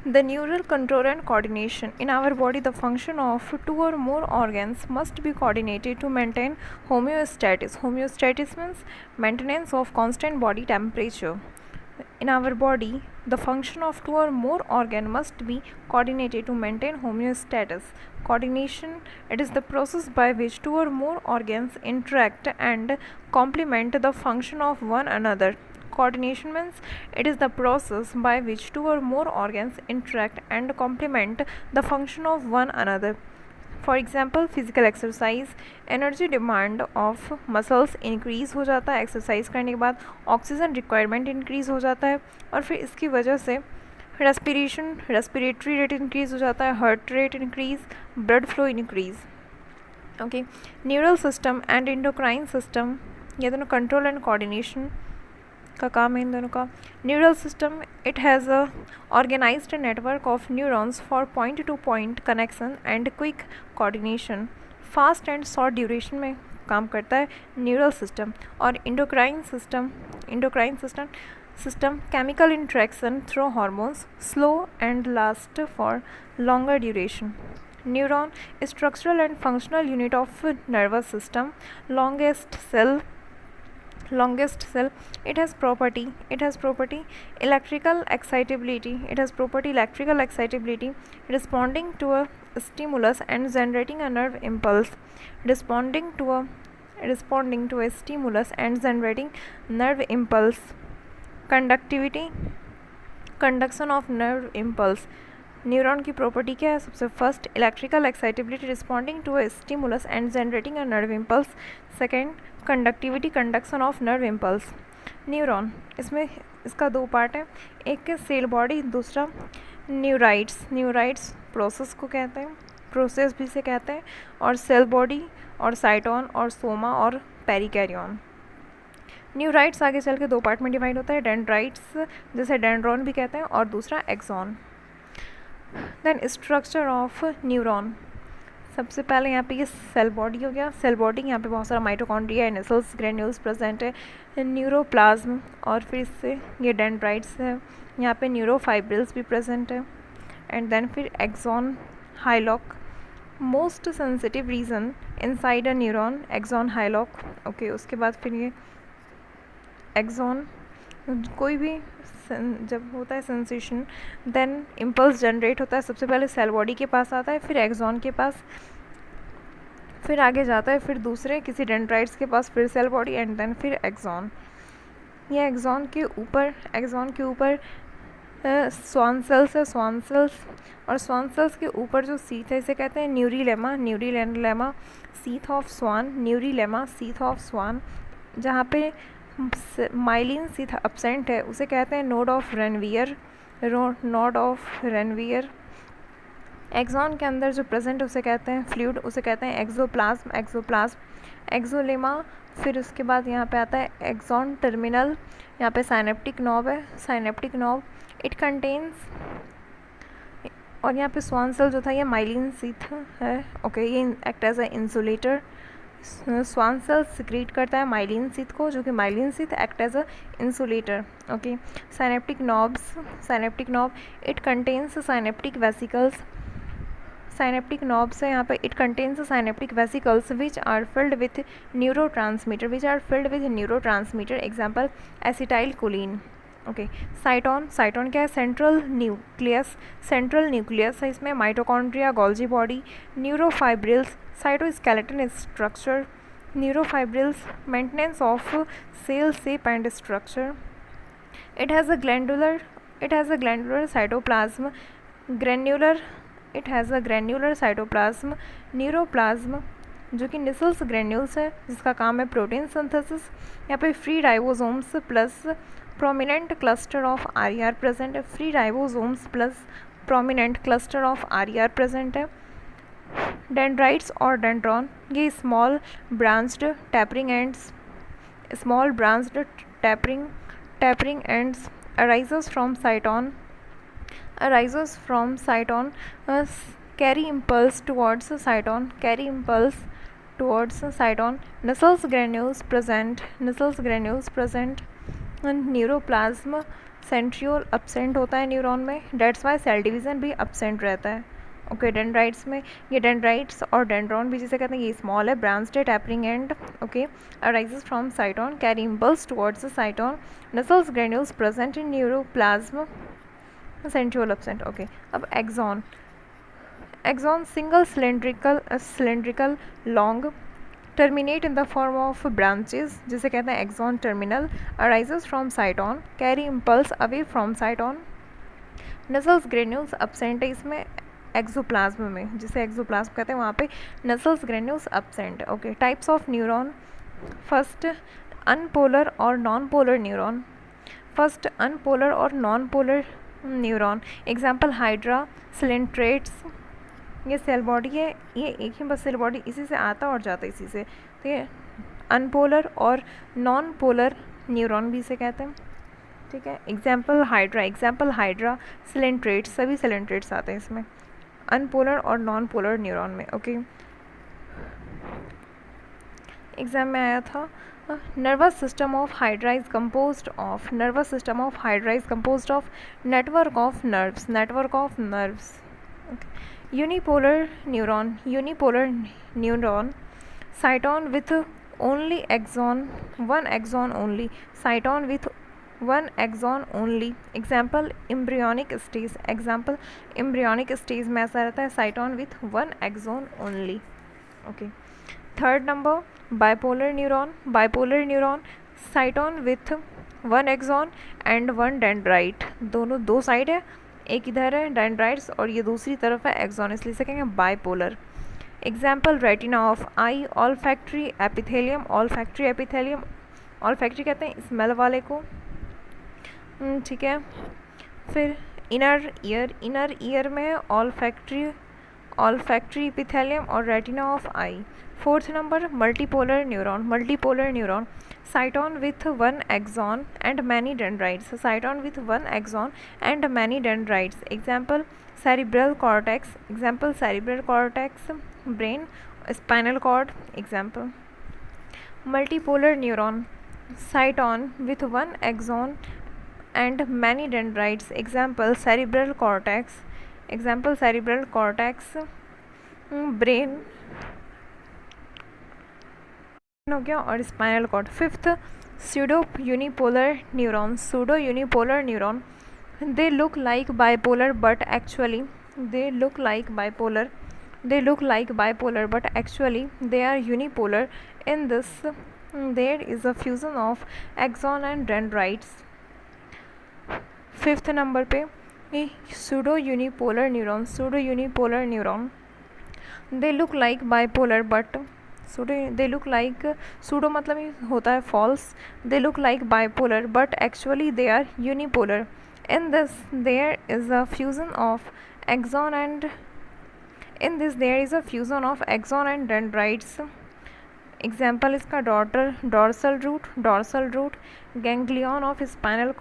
The neural control and coordination. In our body, the function of two or more organs must be coordinated to maintain homeostasis. Homeostasis means maintenance of constant body temperature. In our body, the function of two or more organs must be coordinated to maintain homeostasis. Coordination, it is the process by which two or more organs interact and complement the function of one another. Coordination means it is the process by which two or more organs interact and complement the function of one another. For example physical exercise, energy demand of muscles increase हो जाता है exercise करने के बाद, oxygen requirement increase हो जाता है और फिर इसकी वजह से रेस्पिरेटरी रेट इंक्रीज़ हो जाता है, heart rate increase, blood flow increase. Okay, neural system and endocrine system, ये दोनों कंट्रोल एंड कोऑर्डिनेशन का काम है इन दोनों का। Neural system, it has a organized network of neurons for point to point connection and quick coordination, fast and short duration में काम करता है न्यूरल सिस्टम। और endocrine system chemical interaction through hormones, slow and last for longer duration. Neuron, structural and functional unit of nervous system, longest cell, it has property electrical excitability, responding to a stimulus and generating a nerve impulse, responding to a stimulus and generating nerve impulse। conduction of nerve impulse, neuron की property क्या है? सबसे first electrical excitability, responding to a stimulus and generating a nerve impulse. Second, conductivity, conduction of nerve impulse. Neuron, इसमें इसका दो part है, एक है सेल बॉडी, दूसरा न्यूराइट्स प्रोसेस को कहते हैं, प्रोसेस भी से कहते हैं, और सेल बॉडी और साइटोन और सोमा और पेरिकैरियन। न्यूराइट्स आगे चल के दो पार्ट में डिवाइड होता है, डेंड्राइट्स जिसे डेंड्रॉन भी कहते हैं और दूसरा axon. Then structure of neuron, सबसे पहले यहाँ पे ये सेल बॉडी हो गया। सेल बॉडी, यहाँ पे बहुत सारा माइटोकॉन्ड्रिया, नेसल्स, ग्रेन्यूल्स प्रेजेंट है, न्यूरोप्लाज्म, और फिर इससे ये डेंड्राइट्स है, यहाँ पे न्यूरोफाइब्रिल्स भी प्रेजेंट है। एंड देन फिर axon hillock, most sensitive region inside a neuron, axon hillock. Okay, उसके बाद फिर ये एक्सॉन, कोई भी जब होता है सेंसेशन, देन इम्पल्स जनरेट होता है, सबसे पहले सेल बॉडी के पास आता है, फिर एक्सॉन के पास, फिर आगे जाता है, फिर दूसरे किसी डेंड्राइट्स के पास, फिर सेल बॉडी, एंड देन फिर एक्सॉन। यह एक्सॉन के ऊपर स्वान सेल्स है, और स्वान सेल्स के ऊपर जो सीथ है इसे कहते हैं neurilemma, sheath of Schwann, neurilemma, sheath of Schwann. जहाँ पे माइलिन सीथ एब्सेंट है उसे कहते हैं नोड ऑफ रेनवियर। एक्सॉन के अंदर जो प्रेजेंट उसे कहते हैं फ्लूइड, उसे कहते हैं एक्सोप्लाज्म, एक्सोलेमा। फिर उसके बाद यहाँ पे आता है एक्सॉन टर्मिनल, यहाँ पे साइनेप्टिक नॉब है, इट कंटेन्स, और यहाँ पे स्वान सेल जो था ये माइलिन सीथ है। ओके, ये act as a insulator. Schwann cell secrete करता है माइलिन सीथ को, जो कि myelin sheath act as a insulator. Okay, synaptic knob, it contains synaptic vesicles. Synaptic knobs है यहाँ पे, it contains synaptic vesicles which are filled with neurotransmitter, example acetylcholine. Okay, cyton क्या है? Central nucleus है इसमें, mitochondria, Golgi body, neurofibrils, cytoskeleton structure, neurofibrils, maintenance of cell shape and structure. It has a glandular cytoplasm, granular cytoplasm, neuroplasm जो कि Nissl's granules है जिसका काम है प्रोटीन सिंथेसिस। यहाँ पे free ribosomes plus prominent cluster of RER present है, present है। डेंड्राइट्स और डेंड्रॉन, ये small branched tapering ends arises from cyton, carry impulse towards cyton, Nusselt's granules present, and neuroplasm centriole absent होता है neuron में, that's why cell division भी absent रहता है। ओके, डेंड्राइट्स में ये डेंड्राइट्स और डेंड्रॉन भी जिसे कहते हैं ये स्मॉल है, branched tapering and okay arises from cyton, carry impulse towards the cyton, Nissl's granules present in neuroplasm, centriole absent. Okay, अब axon, axon single cylindrical long, terminate in the form of branches जिसे कहते हैं axon terminal, arises from cyton, carry impulse away from cyton, Nissl's granules absent है इसमें axoplasm में, जिसे axoplasm कहते हैं वहाँ पे नसल्स ग्रेन्यूल्स अपसेंट है। Okay, types of neuron, first apolar और non polar neuron, first apolar और non polar neuron, example hydra, coelenterates, ये सेल बॉडी है, ये एक ही बस सेल बॉडी, इसी से आता और जाता इसी से, तो ये अनपोलर और नॉन पोलर न्यूरॉन भी इसे कहते हैं। ठीक है, एग्जाम्पल हाइड्रा, सिलेंट्रेट्स, सभी सिलेंट्रेट्स आते हैं इसमें, अनपोलर और नॉन पोलर न्यूरॉन में। ओके, एग्जाम में आया था nervous system of hydra is composed of, nervous system of hydra is composed of network of nerves. Unipolar neuron, cyton with only axon, one axon only, cyton with one axon only, example embryonic stage में ऐसा रहता है, cyton with one axon only. Okay, third number bipolar neuron, cyton with one axon and one dendrite, दोनों दो side है, एक इधर है डेंड्राइट्स और ये दूसरी तरफ है एक्सॉन, इसलिए इसे कहेंगे bipolar. Example retina of I, olfactory epithelium, olfactory कहते हैं स्मेल वाले को। ठीक है, फिर इनर ईयर में है ऑल्फैक्ट्री एपिथेलियम और retina of eye. Fourth number multipolar neuron, cyton with one axon and many dendrites, example cerebral cortex, brain, spinal cord. Example multipolar neuron, cyton with one axon and many dendrites, example cerebral cortex, brain हो गया और spinal cord. Fifth pseudo unipolar neuron, they look like bipolar but actually they look like bipolar but actually they are unipolar. In this there is a fusion of axon and dendrites. Fifth number पे pseudo unipolar neuron, they look like bipolar but pseudo मतलब ये होता है false, they look like bipolar but actually they are unipolar. In this there is a fusion of axon and dendrites. Example इसका dorsal root, ganglion of spinal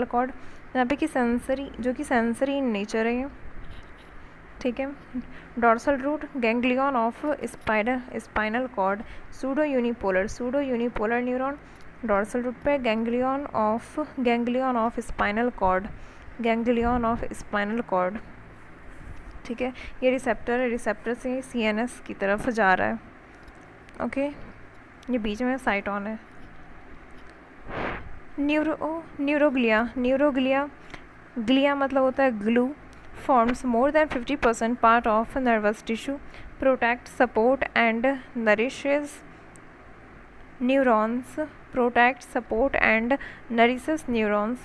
cord, यहाँ पे कि sensory in nature है. ठीक है, dorsal root, ganglion of spinal cord, pseudo unipolar neuron, dorsal root पे ganglion of spinal cord. ठीक है, ये रिसेप्टर से CNS की तरफ जा रहा है. ओके, ये बीच में साइटोन है. न्यूरोग्लिया मतलब होता है glue, forms more than 50% part of nervous tissue, protects, support and nourishes neurons.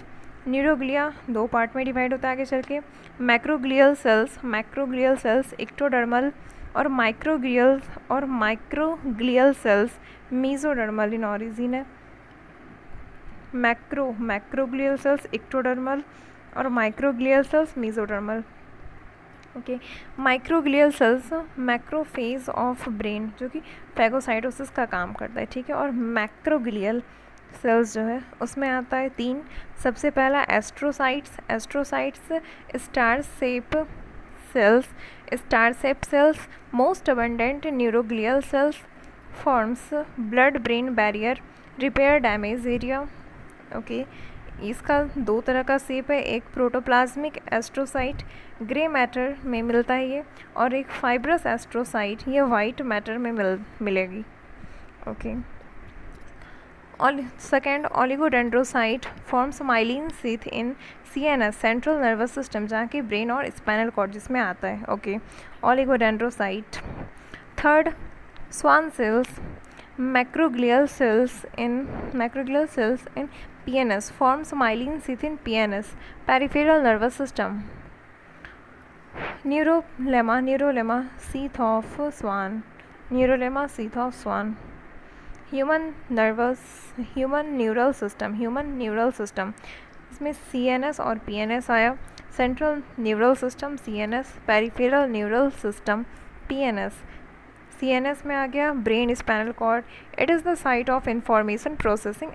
Neuroglia दो पार्ट में डिवाइड होता है आगे चल के. मैक्रोग्लियल सेल्स इक्टोडर्मल और माइक्रोग्लियल सेल्स मीजोडर्मल इन ऑरिजिन है. मैक्रोग्लियल सेल्स इक्टोडर्मल और microglial cells mesodermal. Okay, microglial cells macrophage of brain जो कि फैगोसाइटोसिस का काम करता है. ठीक है, और मैक्रोग्लियल सेल्स जो है उसमें आता है 3. सबसे पहला astrocytes star shape cells most abundant neuroglial sales, forms blood brain barrier, repair damage area. Okay. इसका दो तरह का शेप है, एक प्रोटोप्लाज्मिक एस्ट्रोसाइट ग्रे मैटर में मिलता है ये, और एक फाइब्रस एस्ट्रोसाइट ये वाइट मैटर में मिलेगी। ओके। और second, oligodendrocyte forms myelin sheath in CNS central nervous system, जहाँ की ब्रेन और स्पाइनल कॉर्ड जिसमें आता है। Okay, oligodendrocyte. Third, Schwann cells macroglial cells in PNS forms myelin sheath in PNS peripheral nervous system. Neurolemma sheath of swan. Human neural system इसमें CNS और PNS आया। Central neural system CNS, peripheral neural system PNS। CNS में आ गया brain spinal cord. It is the site of information processing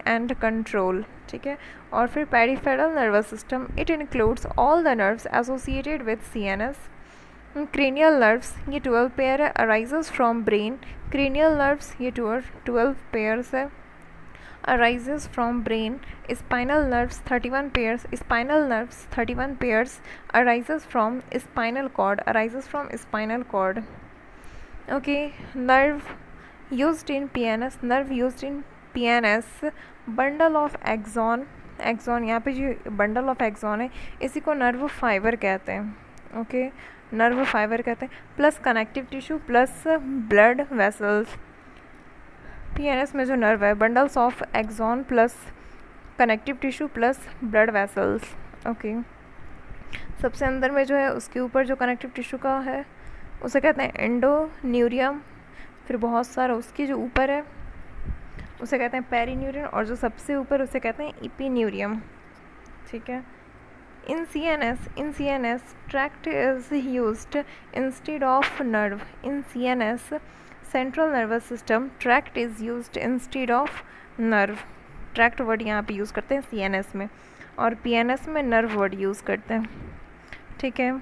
and control. ठीक है। और फिर peripheral nervous system, it includes all the nerves associated with CNS। Cranial nerves, ये 12 pair है, arises from brain. Cranial nerves ये 12 pairs है, arises from brain. Spinal nerves 31 pairs. Arises from spinal cord. Okay, nerve used in PNS. Bundle of axon यहाँ पे जो bundle of axon है इसी को नर्व फाइबर कहते हैं। ओके, नर्व फाइबर कहते हैं। Plus connective tissue plus blood vessels. PNS में जो नर्व है, bundles of axon plus connective tissue plus blood vessels. Okay, सबसे अंदर में जो है उसके ऊपर जो कनेक्टिव टिश्यू का है उसे कहते हैं एंडोन्यूरियम। फिर बहुत सारा उसके जो ऊपर है उसे कहते हैं पेरिन्यूरियम, और जो सबसे ऊपर उसे कहते हैं इपिन्यूरियम। ठीक है। इन CNS tract is used instead of nerve. In CNS central nervous system tract is used instead of nerve. Tract word यहाँ पे यूज़ करते हैं CNS में, और PNS में नर्व वर्ड यूज़ करते हैं। ठीक है।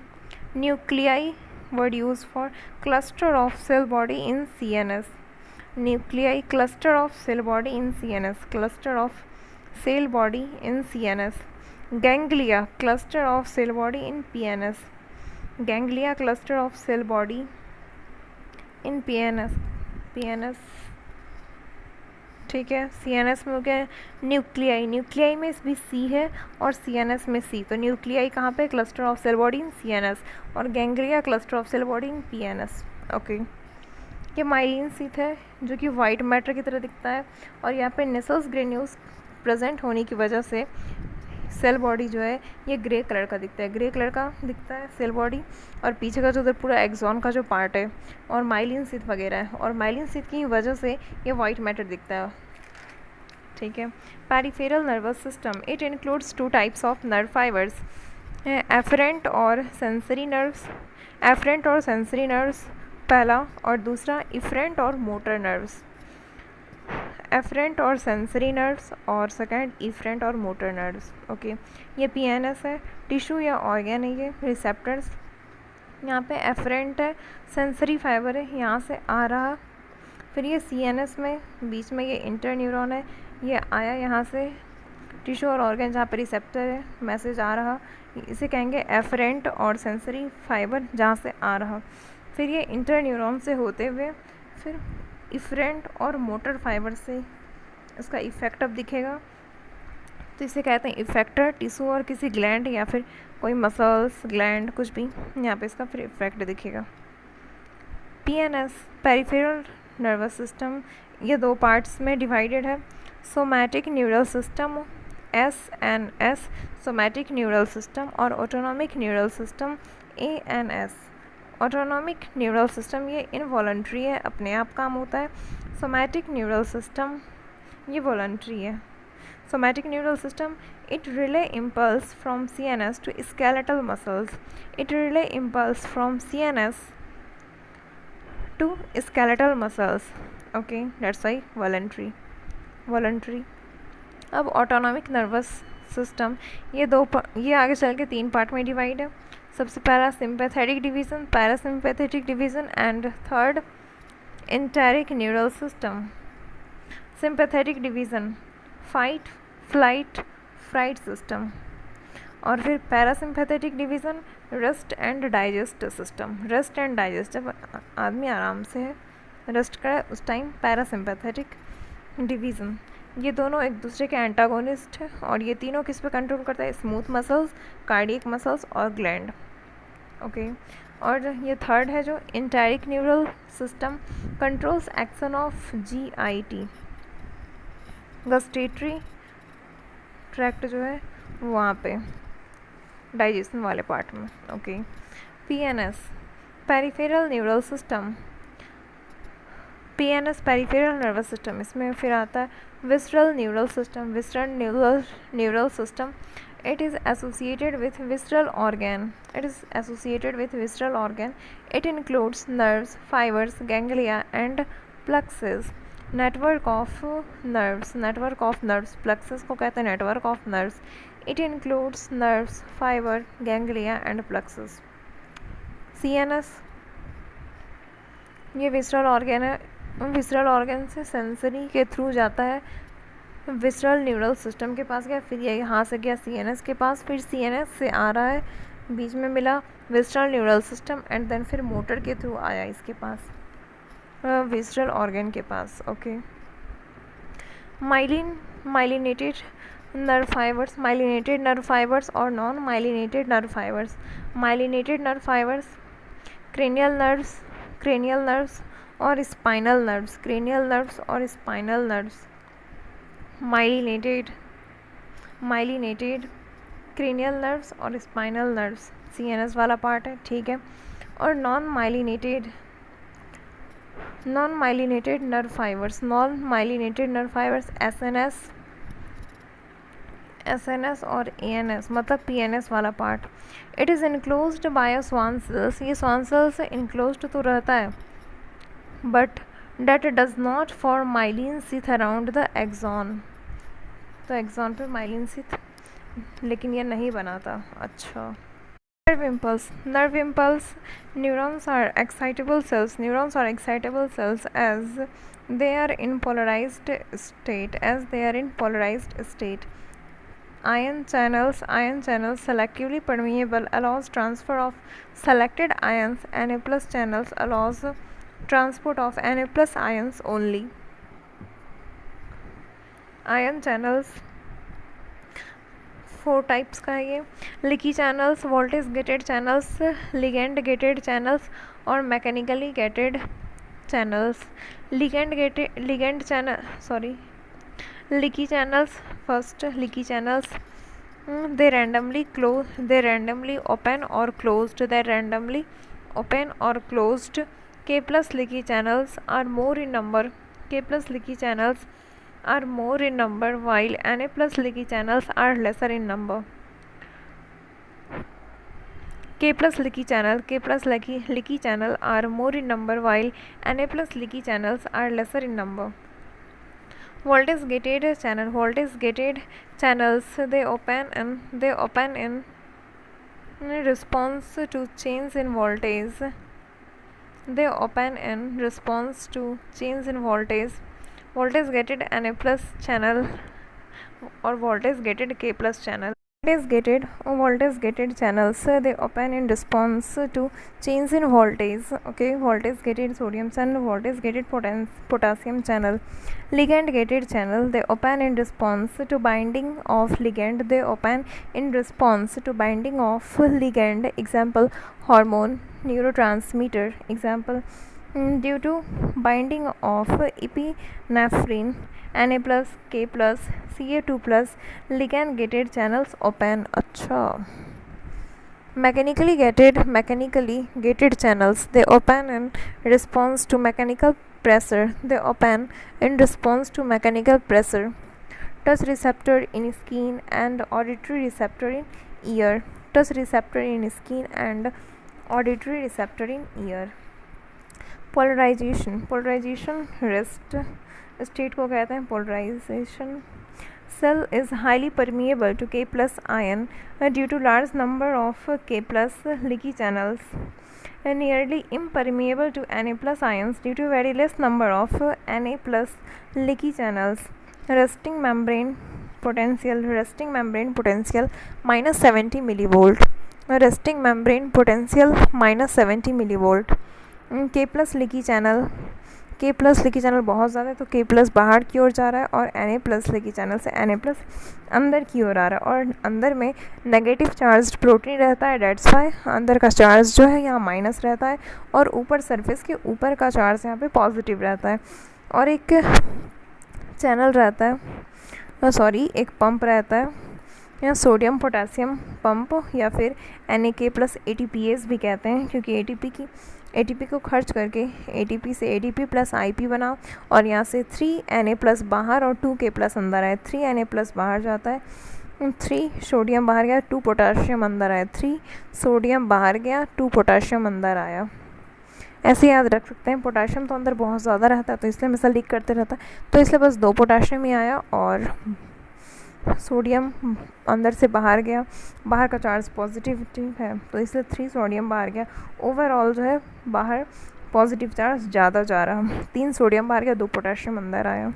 Nuclei word use for cluster of cell body in CNS। Nuclei cluster of cell body in CNS। Ganglia cluster of cell body in PNS। PNS। ठीक है। CNS में हो गया न्यूक्लियाई में भी C है और CNS में C, तो न्यूक्लियाई कहाँ पे, cluster of cell body in CNS, और ganglia cluster of cell body in PNS। Okay, ये माइलिन शीथ है जो कि वाइट मैटर की तरह दिखता है, और यहाँ पे नेसल्स ग्रेन्यूल्स प्रेजेंट होने की वजह से सेल बॉडी जो है ये ग्रे कलर का दिखता है सेल बॉडी, और पीछे का जो उधर पूरा एक्सॉन का जो पार्ट है और माइलिन शीथ वगैरह है, और माइलिन शीथ की वजह से ये वाइट मैटर दिखता है। ठीक है। Peripheral nervous system, it includes 2 types of nerve fibres, afferent और सेंसरी नर्व्स पहला, और दूसरा इफरेंट और मोटर नर्व्स। एफरेंट और सेंसरी नर्व्स, और सेकंड इफरेंट और मोटर नर्व्स। ओके, ये PNS है, टिश्यू या ऑर्गन है ये, रिसेप्टर्स। यहाँ पे एफरेंट है, सेंसरी फाइबर है, यहाँ से आ रहा, फिर ये CNS में बीच में ये इंटरन्यूरॉन है, ये आया यहाँ से टिश्यू और ऑर्गन जहाँ पर रिसेप्टर है, मैसेज आ रहा, इसे कहेंगे एफरेंट और सेंसरी फाइबर जहाँ से आ रहा। फिर ये इंटरन्यूरॉन से होते हुए फिर इफरेंट और मोटर फाइबर से इसका इफेक्ट अब दिखेगा, तो इसे कहते हैं इफेक्टर। टिश्यू और किसी ग्लैंड या फिर कोई मसल्स, ग्लैंड, कुछ भी, यहाँ पे इसका फिर इफेक्ट दिखेगा। PNS पेरिफेरल नर्वस सिस्टम, ये 2 पार्ट्स में डिवाइडेड है। Somatic neural system SNS, somatic neural system, और autonomic neural system ANS। Autonomic neural system ये इनवॉलंट्री है, अपने आप काम होता है। सोमैटिक न्यूरल सिस्टम ये वॉलंट्री है। Somatic neural system, it relay impulse from CNS to skeletal muscles. Okay, that's why voluntary. अब ऑटोनॉमिक नर्वस सिस्टम, ये आगे चल के 3 पार्ट में डिवाइड है। सबसे पहला sympathetic division, parasympathetic division, and third enteric neural system. Sympathetic division, fight flight fright system. और फिर parasympathetic division, rest and digest system. Rest and digest, जब आदमी आराम से रेस्ट करे उस टाइम पैरासिम्पैथेटिक डिवीज़न। ये दोनों एक दूसरे के एंटागोनिस्ट है और ये तीनों किस पे कंट्रोल करता है? स्मूथ मसल्स, कार्डियक मसल्स और ग्लैंड। ओके और ये थर्ड है जो enteric neural system, controls action of GIT, gustatory tract जो है वहाँ पे डाइजेशन वाले पार्ट में। Okay PNS, peripheral neural system, PNS peripheral nervous system. इसमें फिर आता है visceral neural system, visceral neural system. It is associated with visceral organ. It is associated with visceral organ. It includes nerves, fibers, ganglia, and plexus. Network of nerves. Plexus को कहते हैं network of nerves. It includes nerves, fiber, ganglia, and plexus. CNS ये visceral organ है, visceral organ से sensory के through जाता है visceral neural system के पास गया, फिर ये यहाँ से गया CNS के पास, फिर CNS से आ रहा है, बीच में मिला visceral neural system and then फिर मोटर के थ्रू आया इसके पास विसरल ऑर्गन के पास। Okay myelinated nerve fibres, myelinated nerve fibres और non myelinated nerve fibres. Myelinated nerve fibres cranial nerves और स्पाइनल नर्व्स, क्रेनियल नर्व्स और spinal nerves. Myelinated cranial nerves और स्पाइनल नर्व्स CNS वाला पार्ट है, ठीक है। और non myelinated nerve fibres, SNS और ANS मतलब PNS वाला part. It is enclosed bye Schwann cells, ये स्वान सेल्स से इनक्लोज्ड तो रहता है but that does not form myelin sheath around the axon, तो एक्सॉन पे माइलिन शीथ लेकिन ये नहीं बनाता। अच्छा nerve impulse, neurons are excitable cells as they are in polarized state. Ion channels selectively permeable allows transfer of selected ions. Na+ channels allows transport of Na+ ions only. Ion channels 4 types का है ये, leaky channels, voltage gated channels, ligand gated channels और mechanically gated channels. Leaky channels first, leaky channels they randomly open or closed, K+ leaky channels are more in number, while Na+ leaky channels are lesser in number. K+ leaky channel are more in number while Na+ leaky channels are lesser in number. Voltage gated channels they open in response to change in voltage. Voltage gated Na+ channel or voltage gated K+ channel. Voltage gated channels they open in response to change in voltage. Okay, voltage gated sodium channel, voltage gated potassium channel. Ligand gated channel they open in response to binding of ligand. Example hormone, neurotransmitter. Example due to binding of epinephrine, Na+, K+, Ca2+, ligand gated channels open. अच्छा mechanically gated channels they open in response to mechanical pressure. Touch receptor in skin and auditory receptor in ear. Polarization rest state को कहते हैं polarisation. cell is highly permeable to K plus ion due to large number of K plus leaky channels, and nearly impermeable to Na plus ions due to very less number of Na plus leaky channels. Resting membrane potential minus 70 millivolt. Resting membrane potential minus 70 millivolt. K plus leaky channel बहुत ज़्यादा है तो K plus बाहर की ओर जा रहा है और Na प्लस लेकी चैनल से Na प्लस अंदर की ओर आ रहा है, और अंदर में नेगेटिव चार्ज प्रोटीन रहता है, डेट्स वाई अंदर का चार्ज जो है यहाँ माइनस रहता है, और ऊपर सरफेस के ऊपर का चार्ज यहाँ पे पॉजिटिव रहता है, और एक चैनल रहता है, एक पंप रहता है, यहाँ सोडियम पोटेशियम पंप या फिर NAK प्लस ATPase भी कहते हैं, क्योंकि ATP को खर्च करके ATP से ADP प्लस IP बना, और यहाँ से 3 Na प्लस बाहर और 2 K प्लस अंदर आए, 3 Na प्लस बाहर जाता है, 3 सोडियम बाहर गया, 2 पोटाशियम अंदर आया, 3 सोडियम बाहर गया, 2 पोटाशियम अंदर आया। ऐसे याद रख सकते हैं। पोटाशियम तो अंदर बहुत ज़्यादा रहता है तो इसलिए हमेशा लीक करते रहता है, तो इसलिए बस 2 पोटाशियम ही आया, और सोडियम अंदर से बाहर गया, बाहर का चार्ज पॉजिटिव है तो इसलिए 3 सोडियम बाहर गया। ओवरऑल जो है बाहर पॉजिटिव चार्ज ज़्यादा जा रहा, 3 सोडियम बाहर गया, 2 पोटाशियम अंदर आया।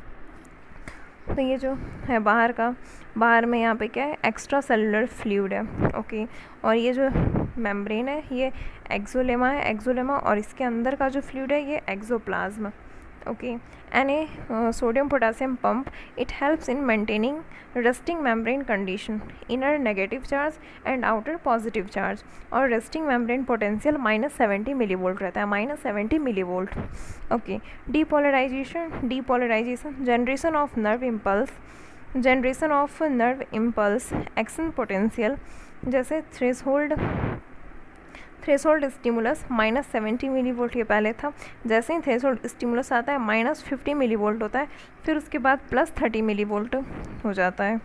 तो ये जो है बाहर में यहाँ पे क्या है, एक्स्ट्रा सेलुलर फ्लूइड है, ओके। और ये जो मेम्ब्रेन है ये एक्सोलेमा और इसके अंदर का जो फ्लूइड है ये axoplasm, okay. Na sodium potassium pump, it helps in maintaining resting membrane condition, inner negative charge and outer positive charge, और resting membrane potential minus 70 millivolt रहता है, minus 70 millivolt, okay. Depolarisation generation of nerve impulse action potential, जैसे threshold stimulus minus 70 millivolt ये पहले था, जैसे ही threshold stimulus आता है माइनस 50 मिलीवोल्ट होता है, फिर उसके बाद प्लस 30 मिलीवोल्ट हो जाता है।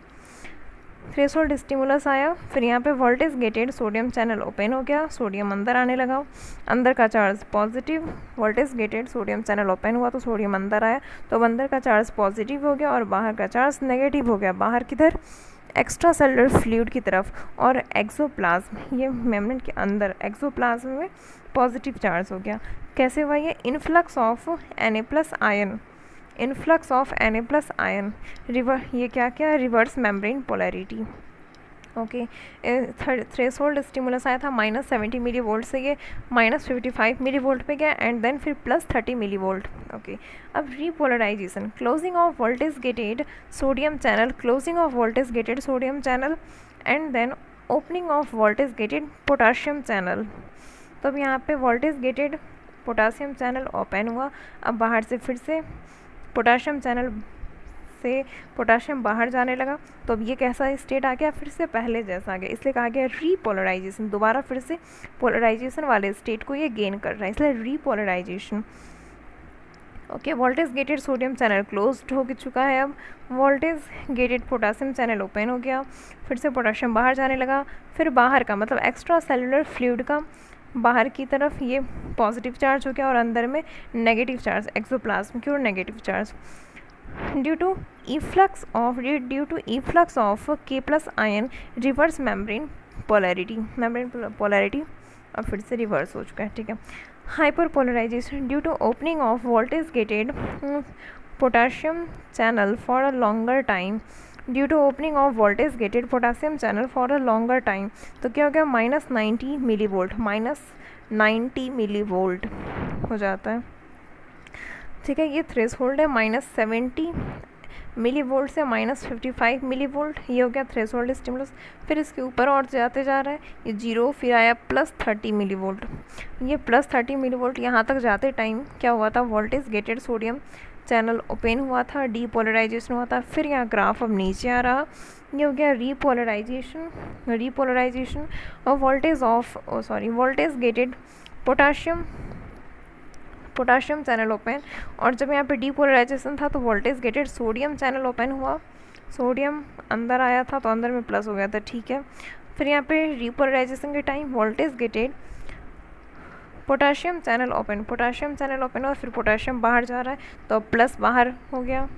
थ्रेशोल्ड स्टिमुलस आया, फिर यहाँ पे voltage gated sodium channel open हो गया, सोडियम अंदर आने लगा, अंदर का charge positive, voltage gated sodium channel open हुआ तो सोडियम अंदर आया, तो अंदर का चार्ज पॉजिटिव हो गया और बाहर का चार्ज नेगेटिव हो गया। बाहर किधर, एक्स्ट्रा सेलुलर फ्लूइड की तरफ, और एक्सोप्लाज्म ये मेम्ब्रेन के अंदर एक्सोप्लाज्म में पॉजिटिव चार्ज हो गया। कैसे हुआ ये, influx of Na plus ion ये क्या reverse membrane polarity, okay. Threshold stimulus आया था माइनस 70 मिली वोल्ट से ये माइनस 55 मिली वोल्ट पे गया, एंड देन फिर प्लस 30 मिली वोल्ट, ओके। अब repolarisation, closing of voltage gated sodium channel and then opening of voltage gated potassium channel. तो अब यहाँ पे voltage gated potassium channel open हुआ, अब बाहर से फिर से पोटाशियम चैनल से पोटाशियम बाहर जाने लगा, तो अब ये कैसा स्टेट आ गया, फिर से पहले जैसा आ गया, इसलिए कहा गया रीपोलराइजेशन, दोबारा फिर से पोलराइजेशन वाले स्टेट को ये गेन कर रहा है, इसलिए repolarisation, okay. Voltage gated sodium channel closed हो चुका है, अब voltage gated potassium channel open हो गया, फिर से पोटाशियम बाहर जाने लगा, फिर बाहर का मतलब एक्स्ट्रा सेलुलर फ्लूइड का बाहर की तरफ ये पॉजिटिव चार्ज हो गया, और अंदर में नेगेटिव चार्ज एक्सोप्लाज्म की ओर negative charge. Due to efflux of K plus ion reverse membrane polarity अब फिर से रिवर्स हो चुका है, ठीक है। Hyperpolarisation due to opening of voltage gated potassium channel for a longer time, due to opening of voltage gated potassium channel for a longer time, तो क्या हो गया, माइनस 90 मिलीवोल्ट हो जाता है, ठीक है। ये थ्रेशोल्ड है माइनस 70 मिलीवोल्ट से माइनस 55 मिलीवोल्ट, ये हो गया थ्रेशोल्ड स्टिमुलस। फिर इसके ऊपर और जाते जा रहा है ये 0, फिर आया प्लस 30 मिलीवोल्ट, ये प्लस 30 मिलीवोल्ट यहाँ तक जाते टाइम क्या हुआ था, voltage gated sodium channel open हुआ था, डीपोलराइजेशन हुआ था, फिर यहाँ ग्राफ अब नीचे आ रहा, ये हो गया रीपोलराइजेशन और voltage gated potassium channel open, और जब यहाँ पे डीपोलराइजेशन था तो voltage gated sodium channel open हुआ, सोडियम अंदर आया था तो अंदर में प्लस हो गया था, ठीक है। फिर यहाँ पे रीपोलराइजेशन के time voltage gated potassium channel open हुआ, फिर पोटाशियम बाहर जा रहा है तो प्लस बाहर हो गया,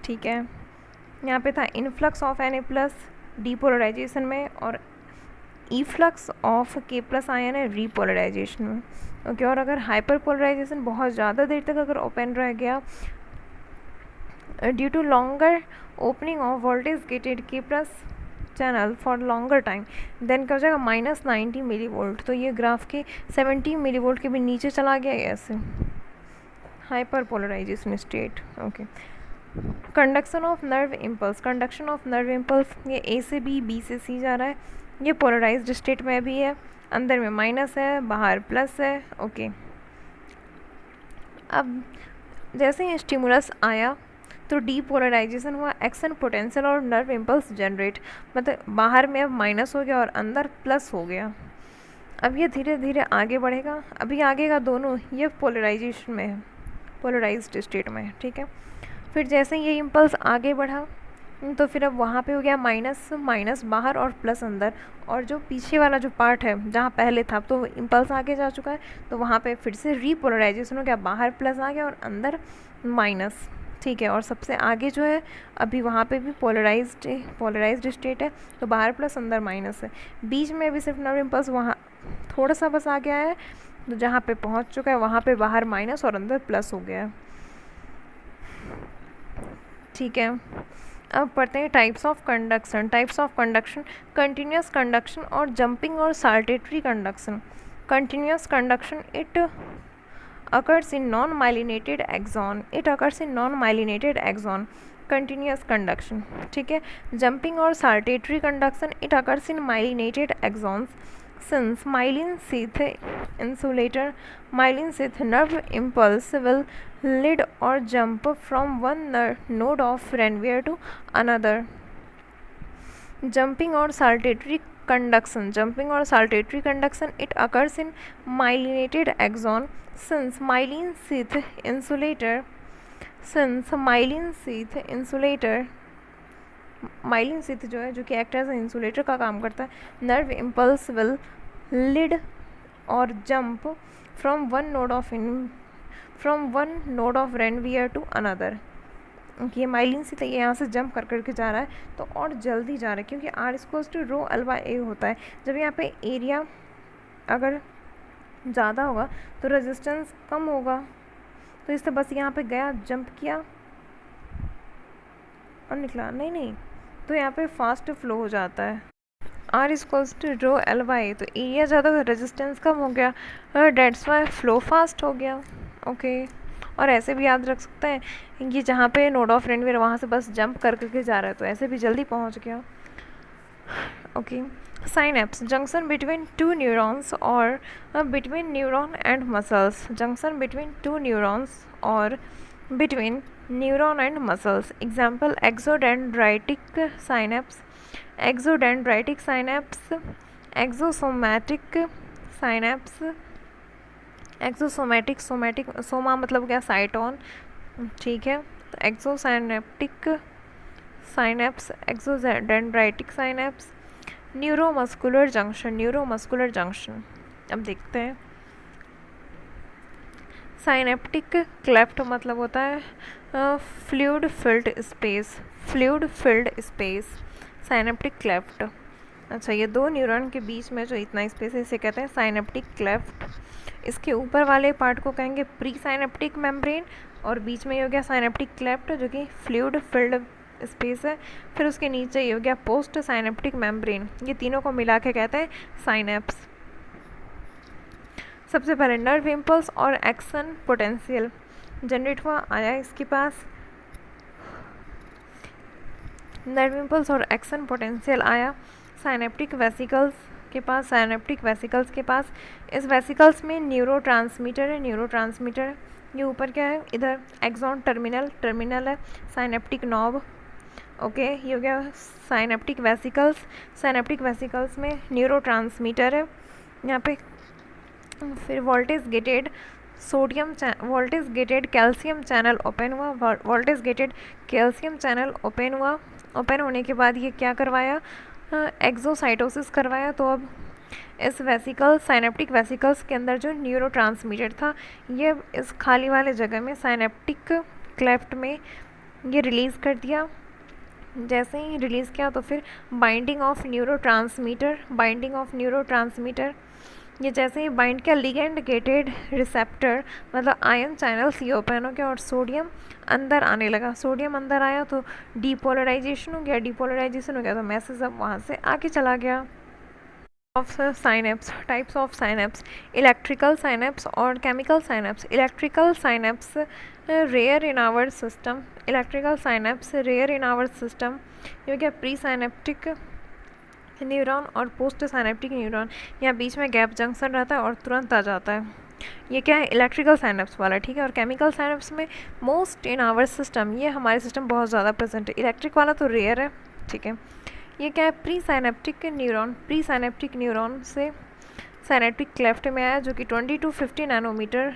ठीक है। यहाँ पे था इनफ्लक्स ऑफ Na+ डीपोलराइजेशन में, और ईफ्लक्स ऑफ K+ आयन है रीपोलराइजेशन में। ओके, और अगर हाइपर पोलराइजेशन बहुत ज़्यादा देर तक अगर ओपन रह गया due to longer opening of voltage gated K+ channel for longer time, then क्या हो जाएगा -90 मिलीवोल्ट। तो ये ग्राफ के 70 मिलीवोल्ट के भी नीचे चला गया ऐसे, hyperpolarisation state. Okay, conduction of nerve impulse, conduction of nerve impulse, ये A से B से C जा रहा है, ये पोलराइज्ड स्टेट में भी है, अंदर में माइनस है बाहर प्लस है। ओके, अब जैसे ही स्टिमुलस आया तो डीपोलराइजेशन हुआ, एक्शन पोटेंशियल और नर्व इम्पल्स जनरेट, मतलब बाहर में अब माइनस हो गया और अंदर प्लस हो गया। अब ये धीरे धीरे आगे बढ़ेगा, अभी आगे का दोनों ये पोलराइजेशन में है, पोलराइज्ड स्टेट में है, ठीक है। फिर जैसे ये इम्पल्स आगे बढ़ा तो फिर अब वहाँ पे हो गया माइनस माइनस बाहर और प्लस अंदर, और जो पीछे वाला जो पार्ट है जहाँ पहले था तो इम्पल्स आगे जा चुका है, तो वहाँ पे फिर से रीपोलराइजेशन हो गया, बाहर प्लस आ गया और अंदर माइनस, ठीक है। और सबसे आगे जो है अभी वहाँ पे भी पोलराइज्ड स्टेट है, तो बाहर प्लस अंदर माइनस है। बीच में भी सिर्फ नर्व इम्पल्स वहाँ थोड़ा सा बस आ गया है, तो जहाँ पे पहुँच चुका है वहाँ पे बाहर माइनस और अंदर प्लस हो गया है, ठीक है। अब पढ़ते हैं types of conduction. Types of conduction, continuous conduction और जंपिंग और saltatory conduction. Continuous conduction, it occurs in non-myelinated axon, it occurs in non-myelinated axon, continuous conduction, ठीक है। jumping और saltatory conduction, it occurs in myelinated axons, since myelin sheath insulator, myelin sheath nerve impulse will lead or jump from one node of Ranvier to another. jumping और saltatory conduction, jumping or saltatory conduction, it occurs in myelinated axon, since myelin sheath insulator, myelin sheath जो है, जो कि act as insulator का काम करता है, nerve impulse will lead और jump from one node of Ranvier to another. ये माइलिन से ये यहाँ से जंप कर करके जा रहा है तो और जल्दी जा रहा है, क्योंकि R=ρ(L/A) होता है। जब यहाँ पे एरिया अगर ज़्यादा होगा तो रेजिस्टेंस कम होगा, तो इससे बस यहाँ पे गया, जंप किया और निकला, नहीं तो यहाँ पे फास्ट फ्लो हो जाता है। R=ρ(L/A), तो एरिया ज़्यादा होगा, रेजिस्टेंस कम हो गया, डेट्स वाई फ्लो फास्ट हो गया। ओके, और ऐसे भी याद रख सकते हैं कि जहाँ पे नोड ऑफ रेनवियर वहाँ से बस जंप कर करके जा रहा है, तो ऐसे भी जल्दी पहुँच गया। Okay, synapse, junction between two neurons और between neuron and muscles, junction between two neurons और between neuron and muscles. Example, axodendritic synapse, axodendritic synapse, axosomatic synapse, axosomatic, soma मतलब क्या, साइटोन, ठीक है। तो axosynaptic synapse, axodendritic synapse, neuromuscular junction, neuromuscular junction. अब देखते हैं, साइनेप्टिक क्लेफ्ट मतलब होता है fluid filled space, fluid filled space, synaptic cleft. अच्छा, ये दो न्यूरॉन के बीच में जो इतना स्पेस है इसे कहते हैं साइनेप्टिक क्लेफ्ट। इसके ऊपर वाले पार्ट को कहेंगे प्री साइनेप्टिक मेम्ब्रेन, और बीच में ये हो गया साइनेप्टिक क्लेफ्ट जो कि फ्लूइड फिल्ड स्पेस है। फिर उसके नीचे ये हो गया पोस्ट साइनेप्टिक मेम्ब्रेन। ये तीनों को मिला के कहते हैं साइनेप्स। सबसे पहले नर्व इम्पल्स और एक्शन पोटेंशियल जनरेट हुआ, आया इसके पास नर्व इम्पल्स और एक्शन पोटेंशियल आया साइनेप्टिक वेसिकल्स के पास, साइनेप्टिक वेसिकल्स के पास। इस वेसिकल्स में न्यूरोट्रांसमीटर है, न्यूरोट्रांसमीटर है। ये ऊपर क्या है, इधर एक्सॉन टर्मिनल है, साइनेप्टिक नॉब। ओके, ये हो गया साइनेप्टिक वेसिकल्स। साइनेप्टिक वेसिकल्स में न्यूरोट्रांसमीटर है यहाँ पे। फिर voltage gated calcium channel open हुआ, voltage gated calcium channel open हुआ। ओपन होने के बाद ये क्या करवाया, एक्सोसाइटोसिस करवाया। तो अब इस वेसिकल, साइनेप्टिक वेसिकल्स के अंदर जो न्यूरोट्रांसमीटर था ये इस खाली वाले जगह में साइनेप्टिक क्लेफ्ट में ये रिलीज़ कर दिया जैसे ही रिलीज़ किया तो फिर बाइंडिंग ऑफ न्यूरोट्रांसमीटर, ये जैसे ही बाइंड किया लिगेंड गेटेड रिसेप्टर मतलब आयन चैनल्स ये ओपन हो गया और सोडियम अंदर आने लगा। सोडियम अंदर आया तो डीपोलराइजेशन हो गया तो मैसेज अब वहाँ से आगे चला गया। Types of synapse, electrical synapse और chemical synapse. Electrical synapse rare in our system, ये हो गया प्री साइनेप्टिक न्यूरॉन और पोस्ट साइनेप्टिक न्यूरॉन, यहाँ बीच में गैप जंक्शन रहता है और तुरंत आ जाता है। ये क्या है, इलेक्ट्रिकल साइनेप्स वाला, ठीक है। और केमिकल साइनेप्स में मोस्ट इन आवर सिस्टम, ये हमारे सिस्टम बहुत ज़्यादा प्रेजेंट है। इलेक्ट्रिक वाला तो रेयर है, ठीक है। ये क्या है, प्री साइनेप्टिक न्यूरॉन से साइनेप्टिक क्लेफ्ट में आया जो कि 20 to 50 नैनोमीटर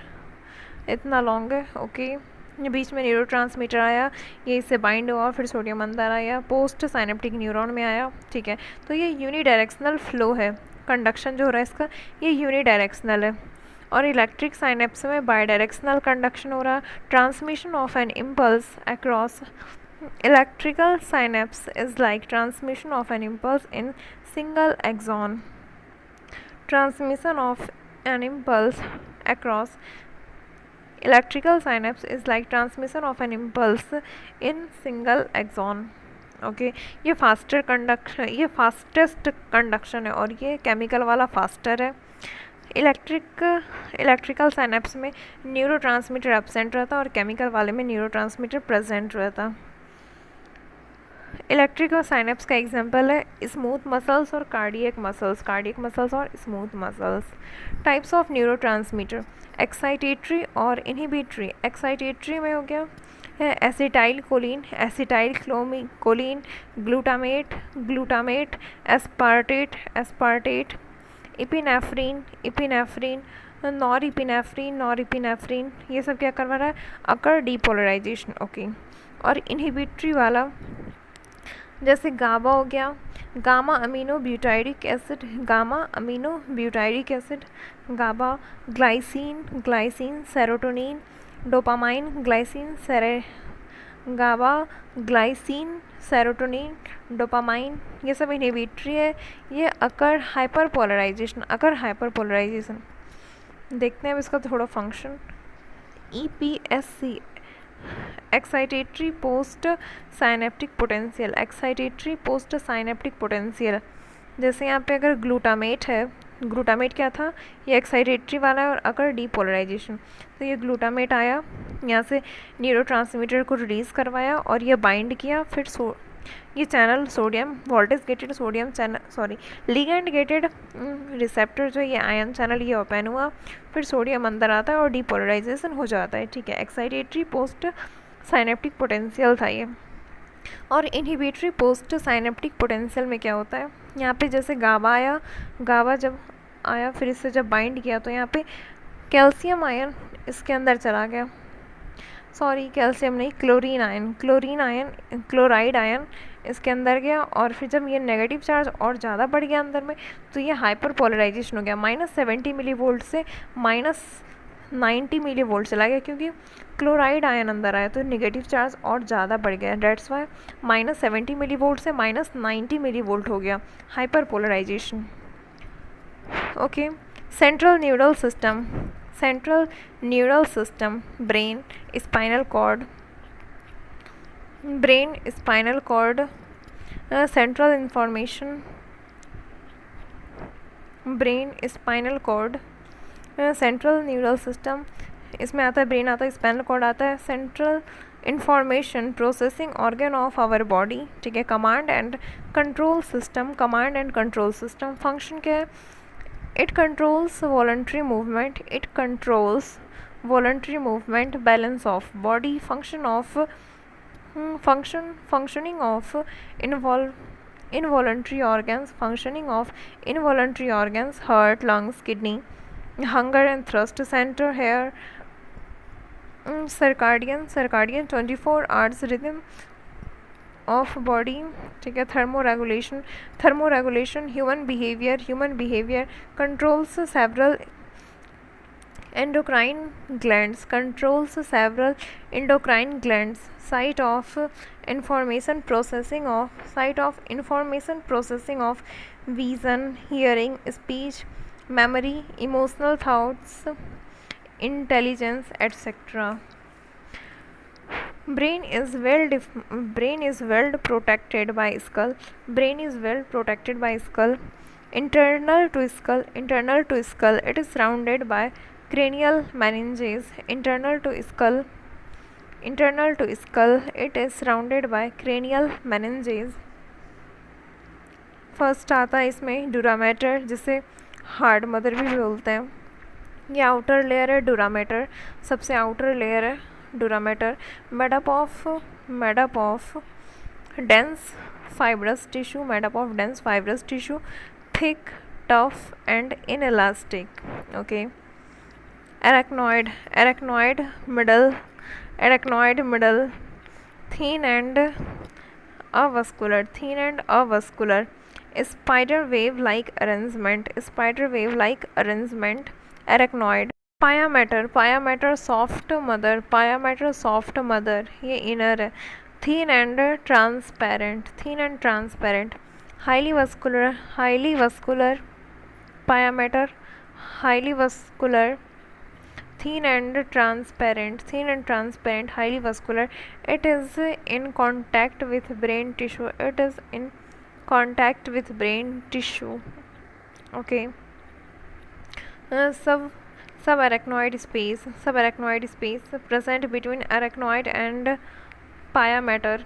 इतना लॉन्ग है, ओके। ये बीच में न्यूरोट्रांसमीटर आया, ये इससे बाइंड हुआ, फिर सोडियम अंदर आया, पोस्ट साइनेप्टिक न्यूरॉन में आया, ठीक है। तो ये यूनिडायरेक्शनल फ्लो है, कंडक्शन जो हो रहा है इसका ये यूनिडायरेक्शनल है। और इलेक्ट्रिक साइनेप्स में बायडायरेक्शनल कंडक्शन हो रहा है, transmission of an impulse across. Electrical synapse is like transmission of an impulse in single axon. Transmission of an impulse across electrical synapse is like transmission of an impulse in single axon. Okay ये fastest conduction है और ये chemical वाला faster है। Electrical synapse में neurotransmitter absent रहता है और केमिकल वाले में न्यूरोट्रांसमीटर प्रेजेंट रहता है। इलेक्ट्रिकल साइनेप्स का एग्जांपल है स्मूथ मसल्स और कार्डियक मसल्स और smooth muscles. Types of neurotransmitter, excitatory और इनहिबिटरी। एक्साइटेटरी में हो गया acetyl choline, glutamate, aspartate, epinephrine, norepinephrine, ये सब क्या करवा रहा है, अकर डीपोलराइजेशन, ओके। और इनहिबिटरी वाला जैसे गाबा हो गया, gamma amino butyric acid, GABA, glycine, serotonin, dopamine, serotonin, dopamine, ये सब इनहिबिटरी है। ये अकर हाइपरपोलराइजेशन। देखते हैं अब इसका थोड़ा function. EPSC excitatory post synaptic potential, जैसे यहाँ पे अगर ग्लूटामेट है, ग्लूटामेट क्या था, ये एक्साइटेटरी वाला है और अगर डीपोलराइजेशन, तो ये ग्लूटामेट आया, यहाँ से न्यूरोट्रांसमीटर को रिलीज़ करवाया और ये बाइंड किया, फिर ये channel sodium voltage gated ligand gated receptor जो ये आयन चैनल ये ओपन हुआ, फिर सोडियम अंदर आता है और डीपोलराइजेशन हो जाता है, ठीक है। एक्साइटेटरी पोस्ट साइनेप्टिक पोटेंशियल था ये। और इनहिबिटरी पोस्ट साइनेप्टिक पोटेंशियल में क्या होता है, यहाँ पे जैसे गाबा जब आया फिर इससे जब बाइंड किया तो यहाँ पे कैल्शियम आयन इसके अंदर चला गया, कैल्शियम नहीं, क्लोराइड आयन इसके अंदर गया और फिर जब ये नेगेटिव चार्ज और ज़्यादा बढ़ गया अंदर में तो ये हाइपर पोलराइजेशन हो गया, -70 मिलीवोल्ट से -90 मिलीवोल्ट चला गया, क्योंकि क्लोराइड आयन अंदर आया तो नेगेटिव चार्ज और ज़्यादा बढ़ गया, डेट्स वाई -70 मिलीवोल्ट से -90 मिलीवोल्ट हो गया, hyperpolarisation, okay. Central neural system, brain, spinal cord, central information, brain, spinal cord, central neural system, इसमें आता है ब्रेन, आता है स्पाइनल कॉर्ड, आता है central information processing organ of our body, ठीक है। Command and control system, function क्या है, it controls voluntary movement, balance of body, functioning of involuntary organs, heart, lungs, kidney, hunger and thirst center, hair, circadian 24 hours rhythm of body, ठीक है। thermoregulation, human behavior controls several Endocrine glands controls several endocrine glands, site of information processing of vision, hearing, speech, memory, emotional thoughts, intelligence, etc. Brain is well protected by skull. Internal to skull. It is surrounded by cranial meninges. It is surrounded by cranial meninges. First आता है इसमें डूरामेटर, जिसे hard mother भी बोलते हैं. ये outer layer है डूरामेटर, सबसे आउटर लेयर है dura mater, made up of dense fibrous tissue, thick, tough and inelastic. Okay. arachnoid middle, thin and avascular, spider wave like arrangement, arachnoid. Pyometer soft mother, ये inner है. thin and transparent, highly vascular pyometer, highly vascular, thin and transparent, highly vascular. It is in contact with brain tissue. Okay. Subarachnoid space present between arachnoid and pyometer.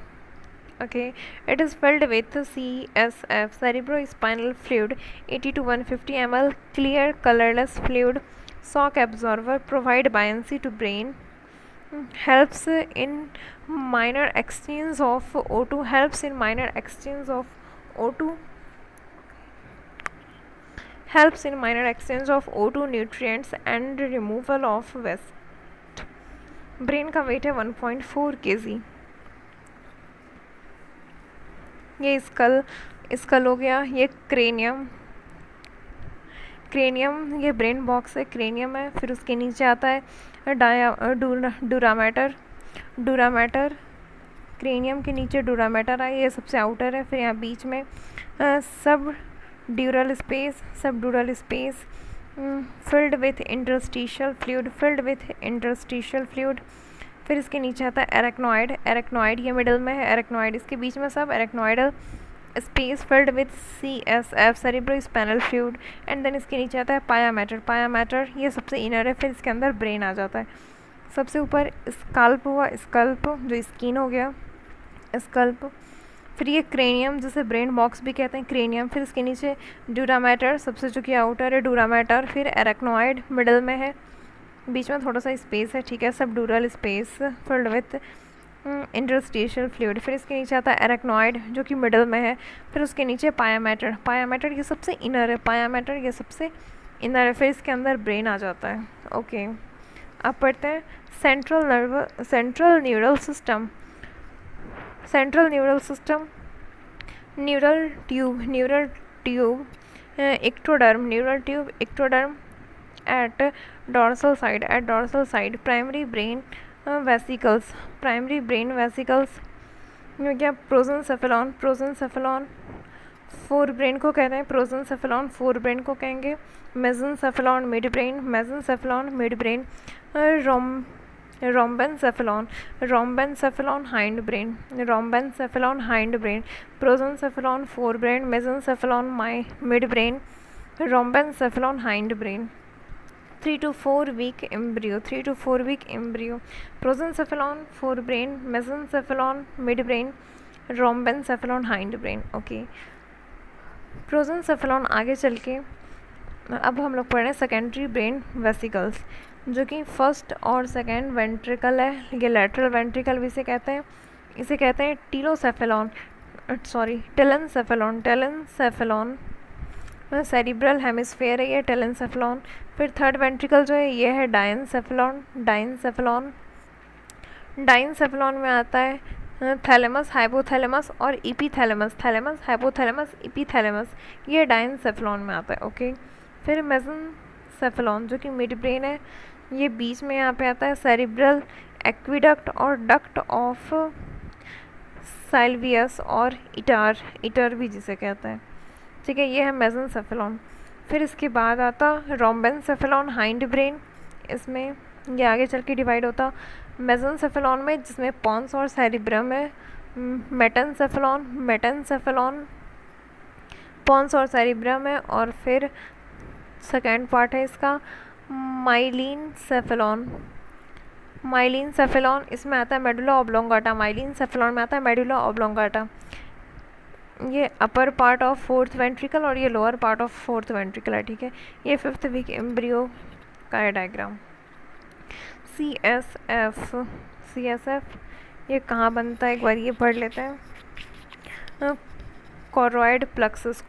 Okay, it is filled with CSF, cerebrospinal fluid, 80 to 150 ml, clear colorless fluid. Shock absorber, provide buoyancy to brain. Helps in minor exchange of O2. Nutrients and removal of waste. Brain का wait है 1.4 kg. ये school हो गया. ये cranium, ये brain box है, cranium है. फिर उसके नीचे आता है डूरामेटर, क्रेनियम के नीचे डूरामेटर है, ये सबसे आउटर है. फिर यहाँ बीच में सब ड्यूरल space filled with interstitial fluid. फिर इसके नीचे आता है एरेक्नॉइड, ये मिडल में है एरेक्नॉइड, इसके बीच में sub arachnoidal space filled with CSF, cerebrospinal fluid. And then इसके नीचे आता है पायामेटर, ये सबसे इनर है. फिर इसके अंदर ब्रेन आ जाता है. सबसे ऊपर स्कल्प हुआ, जो स्किन हो गया स्कल्प. फिर ये क्रेनियम, जिसे ब्रेन बॉक्स भी कहते हैं, क्रेनियम. फिर इसके नीचे डूरामेटर, सबसे जो कि आउटर है डूरामेटर. फिर एरेक्नॉइड मिडल में है, बीच में थोड़ा सा स्पेस है, ठीक है, सब ड्यूरल space filled with interstitial fluid. फिर इसके नीचे आता है एरेक्नॉइड, जो कि मिडल में है. फिर उसके नीचे पायामेटर, ये सबसे इनर है. फिर इसके अंदर ब्रेन आ जाता है. ओके. अब पढ़ते हैं central neural system. Neural tube, ectoderm, at dorsal side, primary brain vesicles, क्या प्रोजेंसेफेलॉन, फोर ब्रेन को कहते हैं फोर ब्रेन को कहेंगे. Mesencephalon midbrain, rhombencephalon hindbrain, prosencephalon forebrain, mesencephalon midbrain, rhombencephalon hindbrain. 3 to 4 week embryo, prosencephalon forebrain, mesencephalon midbrain, rhombencephalon hindbrain. Okay. Prosencephalon आगे चल के अब हम लोग पढ़ रहे हैं सेकेंडरी ब्रेन वेसिकल्स, जो कि फर्स्ट और सेकेंड वेंट्रिकल है. ये लेटरल वेंट्रिकल भी इसे कहते हैं टेलेंसेफेलॉन. सेरिब्रल हेमिस्फेयर है ये टेलेंसेफेलॉन. फिर थर्ड वेंट्रिकल जो है ये है डाइनसेफेलॉन में आता है थैलेमस, हाइपोथैलेमस और इपीथैलेमस. ये डाइनसेफेलॉन में आता है. ओके. फिर मेसेंसेफेलॉन, जो कि मिड ब्रेन है, ये बीच में यहाँ पे आता है सेरिब्रल एक्विडक्ट और डक्ट ऑफ साइल्वियस और इटर भी जिसे कहते हैं, ठीक है। ये है मेसेनसेफेलॉन। फिर इसके बाद आता रोम्बेनसेफेलॉन हाइंड ब्रेन, इसमें ये आगे चल के डिवाइड होता मेसेनसेफेलॉन में, जिसमें पॉन्स और सेरिब्रम है। मेटेनसेफेलॉन पॉन्स और सेरिब्रम है। और फिर सेकेंड पार्ट है इसका माइलिनसेफेलॉन, इसमें आता है मेडुला ऑब्लोंगाटा। माइलिनसेफेलॉन में आता है मेडुला ऑब्लोंगाटा। ये upper part of fourth ventricle और ये lower part of fourth ventricle है, ठीक है। ये फिफ्थ वीक एम्ब्रियो का है डायग्राम। CSF ये कहाँ बनता है, एक बार ये पढ़ लेते हैं। कॉरोइड प्लक्सस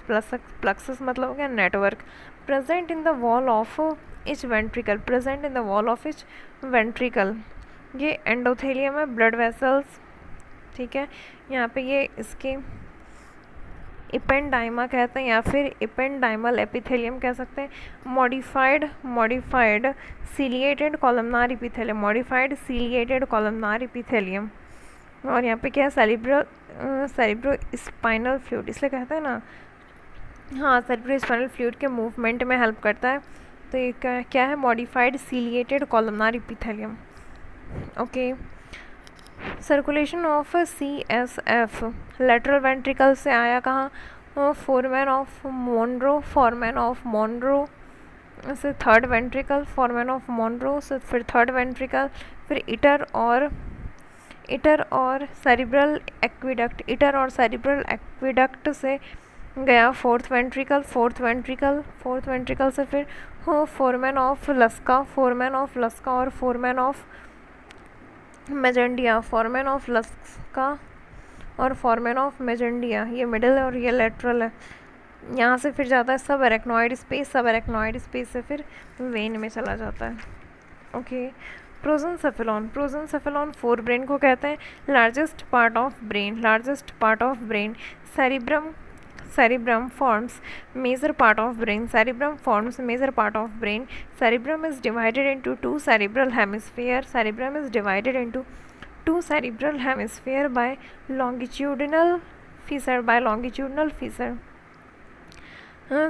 प्लक्सस मतलब हो गया network. Present in the wall of each ventricle. ये एंडोथेलियम है, ब्लड वेसल्स, ठीक है। यहाँ पे ये इसके इपेंडाइमा कहते हैं या फिर इपेंडाइमल एपिथेलियम कह सकते हैं। Modified ciliated columnar epithelium. और यहाँ पे क्या है, सेरिब्रो स्पाइनल फ्लूइड, इसलिए कहते हैं ना, हाँ, सेरिब्रो स्पाइनल फ्लूइड के मूवमेंट में हेल्प करता है। तो ये क्या है, modified ciliated columnar epithelium, okay. Circulation of CSF lateral ventricle से आया कहाँ, फोरमैन ऑफ मोनरो से third ventricle, foramen of Monro से फिर थर्ड वेंट्रिकल, फिर इटर और सेरिब्रल एक्विडक्ट से गया फोर्थ वेंट्रिकल से फिर फोरमैन ऑफ लस्का और फोरमैन ऑफ मेजेंडिया, ये मिडिल है और ये लेटरल है। यहाँ से फिर जाता है सब एरेक्नॉइड स्पेस से फिर वेन में चला जाता है, ओके। प्रोजेंसेफेलॉन फोर ब्रेन को कहते हैं। Largest part of brain cerebrum forms major part of brain. Cerebrum is divided into two cerebral hemisphere by longitudinal fissure.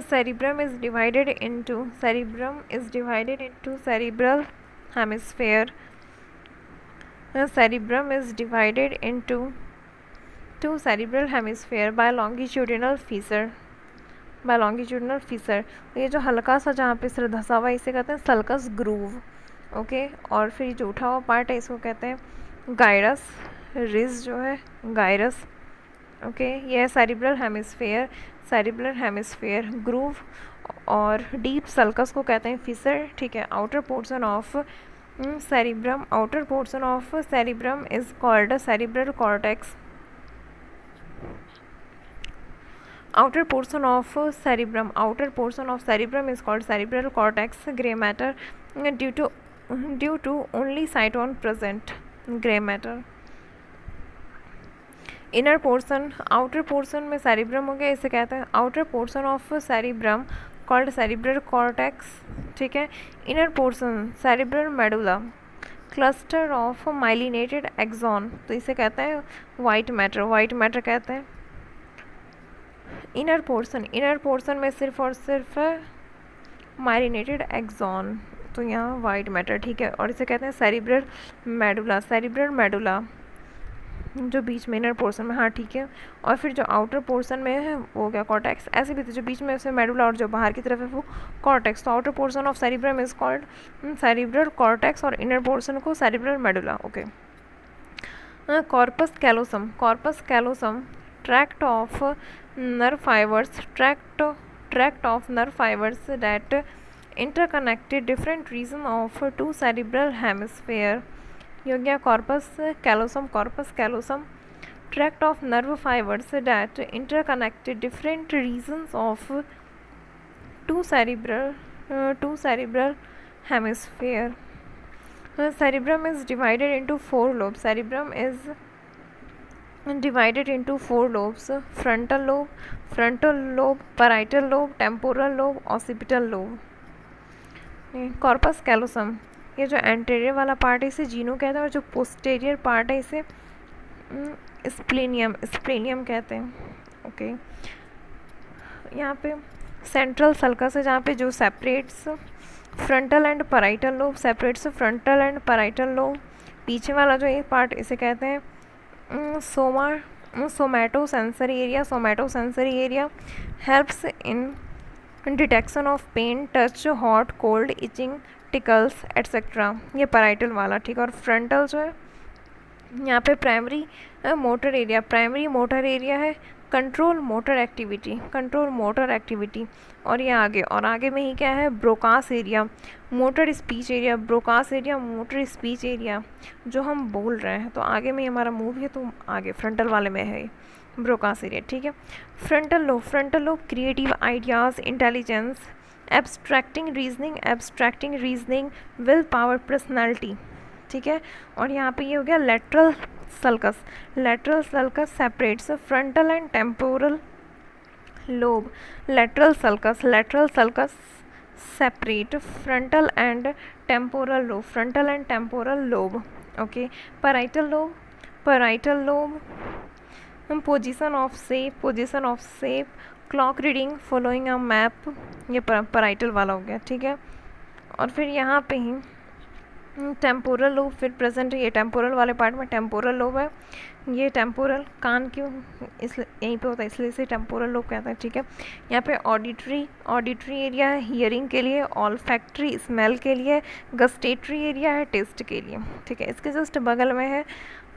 Cerebrum is divided into cerebral hemisphere. Cerebrum is divided into two cerebral hemisphere by longitudinal fissure. ये जो हल्का सा जहाँ पे सिर धसा हुआ इसे कहते हैं सल्कस ग्रूव, ओके। और फिर जो उठा हुआ पार्ट है इसको कहते हैं गायरस, रिज जो है गायरस, ओके। ये है सेरिब्रल हेमिस्फेयर ग्रूव, और डीप सल्कस को कहते हैं फिसर, ठीक है। Outer portion of cerebrum is called cerebral cortex. Outer portion of cerebrum is called cerebral cortex. Gray matter due to only cytone present. Gray matter. Inner portion, outer portion में cerebrum हो गया, इसे कहते हैं outer portion of cerebrum called cerebral cortex, ठीक है. Inner portion cerebral medulla, cluster of myelinated axon, तो इसे कहते हैं white matter कहते हैं. इनर पोर्शन में सिर्फ और सिर्फ माइलिनेटेड एक्सॉन, तो यहाँ वाइट मैटर, ठीक है. और इसे कहते हैं सेरिब्रल मेडुला जो बीच में इनर पोर्शन में, हाँ ठीक है. और फिर जो आउटर पोर्शन में है वो हो गया कॉर्टेक्स. ऐसे भी तो जो बीच में से मेडुला और जो बाहर की तरफ है वो कॉर्टेक्स. तो outer portion of cerebrum is called cerebral cortex और इनर पोर्शन को cerebral medulla, okay. Corpus callosum tract of nerve fibers that interconnected different regions of two cerebral hemisphere. ये हो गया corpus callosum. Tract of nerve fibers that interconnected different regions of two cerebral hemisphere. Cerebrum is divided into four lobes. Frontal lobe, parietal lobe, temporal lobe, occipital lobe. Corpus callosum, ये जो anterior वाला part है इसे जीनो कहते हैं, और जो posterior part है इसे स्प्लेनियम कहते हैं। ओके, यहाँ पे सेंट्रल सल्कस है जहाँ पे जो separates frontal and parietal lobe, separates frontal and parietal lobe. पीछे वाला जो ये पार्ट इसे कहते हैं somatosensory area. Somatosensory area helps in detection of pain, touch, hot, cold, itching, tickles et cetera, ये पैराइटल वाला, ठीक है। और फ्रंटल जो है यहाँ पे primary motor area, primary motor area है, control motor activity, control motor activity. और ये आगे, और आगे में ही क्या है, Broca's area, motor speech area, Broca's area, motor speech area, जो हम बोल रहे हैं। तो आगे में हमारा मुंह है, तो आगे फ्रंटल वाले में है ब्रोकास एरिया, ठीक है। Frontal lobe, frontal lobe creative ideas, intelligence, abstracting reasoning, will power, personality, ठीक है। और यहाँ पे ये हो गया lateral sulcus. Lateral sulcus separates frontal and temporal lobe. Lateral sulcus separate frontal and temporal lobe, frontal and temporal lobe. Okay, parietal lobe position of shape, clock reading, following a map, ये parietal वाला हो गया, ठीक है। और फिर यहाँ पे ही टेम्पोरल लोब फिर प्रेजेंट है, ये टेम्पोरल वाले पार्ट में टेम्पोरल लोब है। ये टेम्पोरल कान क्यों इसलिए यहीं पे होता है, इसलिए इसे टेम्पोरल लोब कहते हैं, ठीक है। यहाँ पे ऑडिटरी एरिया है हियरिंग के लिए, ऑल्फैक्टरी स्मेल के लिए, गस्टेटरी एरिया है टेस्ट के लिए, ठीक है। इसके जस्ट बगल में है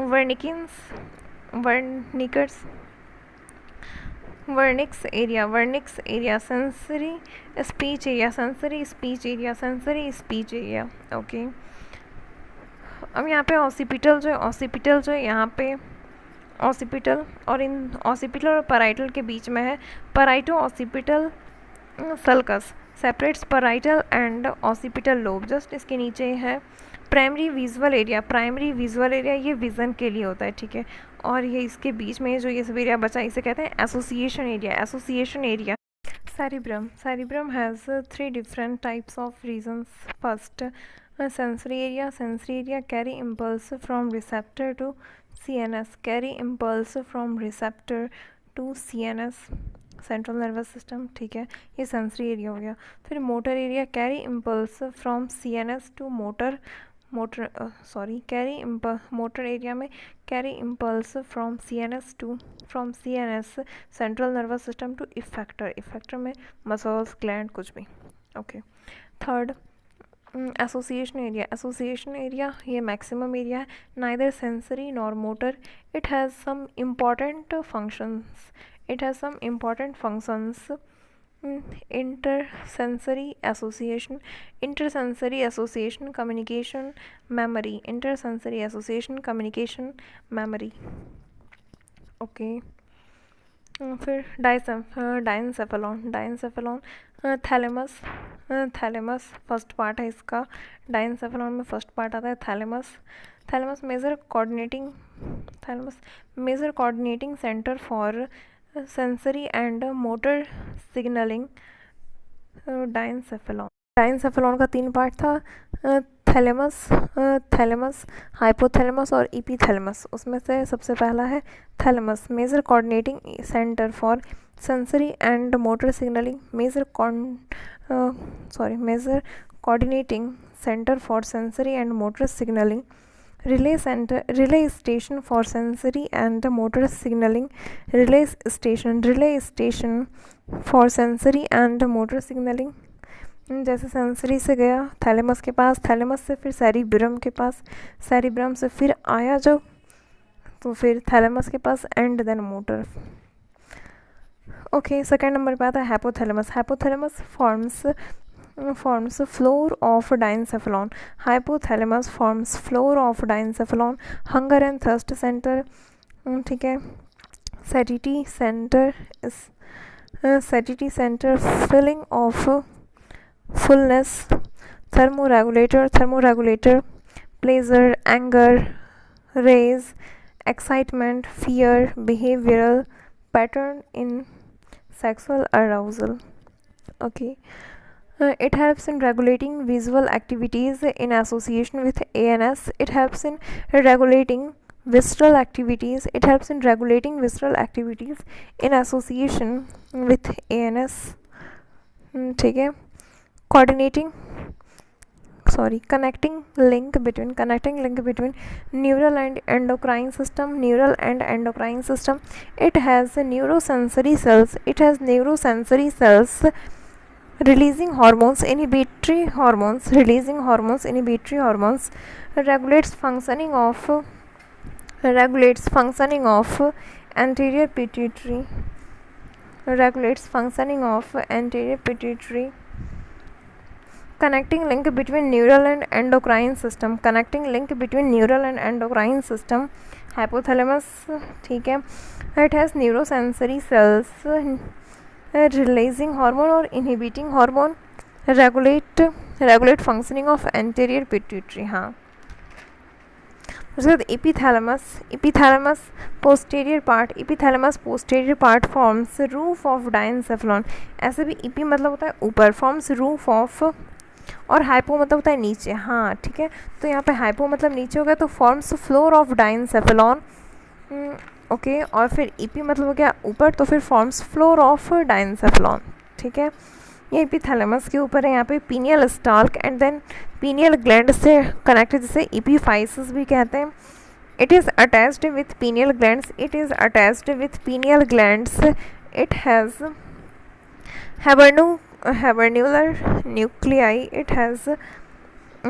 Wernicke's area, sensory speech area, okay. अब यहाँ पे ऑसिपिटल जो है यहाँ पे ऑसिपिटल, और इन ऑसिपिटल और पैराइटल के बीच में है पैराइटो occipital sulcus, separates parietal and occipital lobe. Just इसके नीचे है प्राइमरी विजुअल एरिया, ये विज़न के लिए होता है, ठीक है। और ये इसके बीच में जो ये सब एरिया बचा इसे कहते हैं association area. Cerebrum has three different types of regions. First, sensory area carry impulse from receptor to CNS, central nervous system, ठीक है। ये सेंसरी एरिया हो गया। फिर motor area carry impulse from CNS to motor area में carry impulse from CNS central nervous system to effector में muscles, gland, कुछ भी, ओके। थर्ड, एसोसिएशन एरिया ये मैक्सिमम एरिया है, neither sensory nor motor, it has some important functions, intersensory association, communication, memory, okay. फिर diencephalon thalamus first part है इसका। Diencephalon में first part आता है thalamus major coordinating centre for sensory and motor signalling. Diencephalon का 3 part था, thalamus, hypothalamus और इपीथैलेमस। उसमें से सबसे पहला है thalamus, major coordinating centre for sensory and motor signalling, major coordinating centre for sensory and motor signalling, relay station for sensory and motor signaling, relay station for sensory and motor signaling। जैसे sensory से गया thalamus के पास, thalamus से फिर cerebrum के पास, cerebrum से फिर आया जो तो फिर थैलेमस के पास and then motor. Okay, second number पे आता है hypothalamus forms floor of diencephalon. Hypothalamus forms floor of diencephalon, hunger and thirst center, ठीक है। satiety center feeling of fullness, thermoregulator, pleasure, anger, rage, excitement, fear, behavioral pattern in sexual arousal, okay। It helps in regulating visual activities in association with ANS. It helps in regulating visceral activities. It helps in regulating visceral activities in association with ANS. ठीक है. Connecting link between neural and endocrine system. It has neurosensory cells releasing hormones, inhibitory hormones, regulates functioning of anterior pituitary, connecting link between neural and endocrine system, hypothalamus. ठीक है. It has neurosensory cells releasing hormone or inhibiting hormone, regulate functioning of anterior pituitary. हाँ. उसके बाद epithalamus posterior part forms roof of diencephalon. ऐसे भी epi मतलब होता है ऊपर, forms roof of, और hypo मतलब होता है नीचे. हाँ ठीक है. तो यहाँ पे hypo मतलब नीचे हो गया, तो forms floor of diencephalon. Okay. और फिर ईपी मतलब हो गया ऊपर, तो फिर फॉर्म्स फ्लोर ऑफ डाइनसेफलॉन. ठीक है. ये एपिथैलेमस के ऊपर है. यहाँ पे pineal stalk and then pineal gland से कनेक्टेड, जिसे एपीफाइसिस भी कहते हैं. It is attached with pineal glands. It has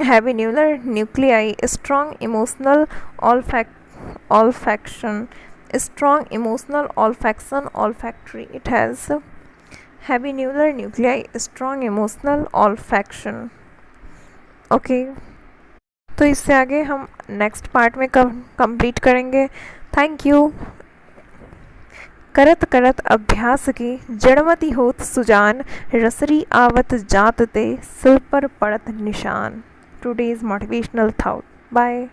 habernular nuclei, strong emotional olfaction. It has habenular nuclei, strong emotional olfaction. Okay. तो इससे आगे हम नेक्स्ट पार्ट में कंप्लीट करेंगे. Thank you. करत करत अभ्यास की जड़मती होत सुजान, रसरी आवत जात ते सिल पर पड़त निशान. Today's motivational thought. बाय.